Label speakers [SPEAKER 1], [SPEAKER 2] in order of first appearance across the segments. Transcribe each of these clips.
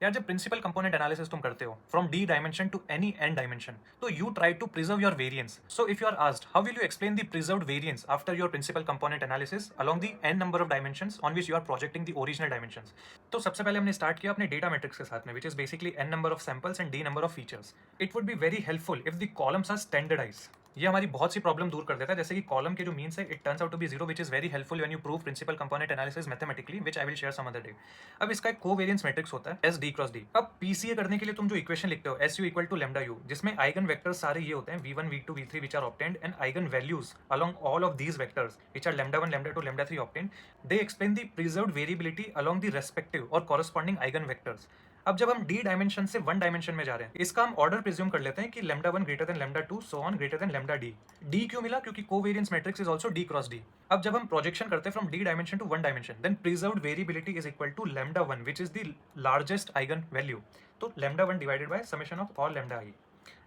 [SPEAKER 1] यार जब principal component analysis तुम करते हो from D dimension to any N dimension तो you try to preserve your variance. So if you are asked how will you explain the preserved variance after your principal component analysis along the N number of dimensions on which you are projecting the original dimensions. तो सबसे पहले हमने start किया अपने data matrix के साथ में which is basically N number of samples and D number of features. It would be very helpful if the columns are standardise. ये हमारी बहुत सी प्रॉब्लम दूर कर देता है, जैसे कि कॉलम के जो मीन्स है it turns out to be zero, which is very helpful when you prove principal component analysis mathematically, which I will share some other day. अब इसका एक कोवेरिएंस मैट्रिक्स होता है एस डी क्रॉस डी. अब PCA करने के लिए तुम जो इक्वेशन लिखते हो S U equal to lambda U, जिसमें आइगन वेक्टर्स सारे ये होते हैं v1 v2 v3 which are obtained and eigen values along all of these vectors which are lambda 1 lambda 2 lambda 3 obtained. They explain the preserved variability along the respective और corresponding eigen vectors. अब जब हम D dimension से one dimension में जा रहे हैं, इसका हम ऑर्डर प्रिज्यूम कर लेते हैं कि lambda 1 greater than lambda 2 so on greater than lambda D. D क्यों मिला? क्योंकि covariance matrix is also D cross D. अब जब हम प्रोजेक्शन करते हैं from D dimension to one dimension, then preserved variability is equal to lambda 1 which is the largest eigen value. तो lambda 1 divided by summation of all lambda I.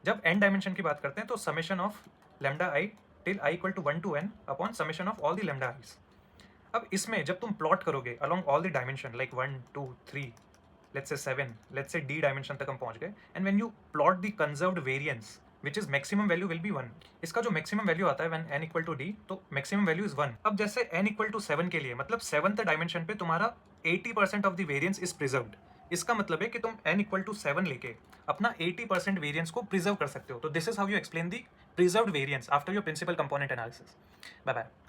[SPEAKER 1] जब N dimension की बात करते हैं तो summation of lambda I till I equal to 1 to N upon summation of all the lambda I's. अब इसमें जब तुम प्लॉट करोगे along all the dimension like 1 2 3 let's say 7, let's say d dimension तक हम पहुंच गए, and when you plot the conserved variance which is maximum value will be 1. इसका जो maximum value आता है when n equal to d, तो maximum value is 1. अब जैसे n equal to 7 के लिए मतलब 7th डायमेंशन पे तुम्हारा 80% of the variance is preserved. इसका मतलब है कि तुम n equal to 7 लेके अपना 80% वेरिएंस को प्रिजर्व कर सकते हो. तो this is how you explain the preserved variance after your principal component analysis. Bye bye.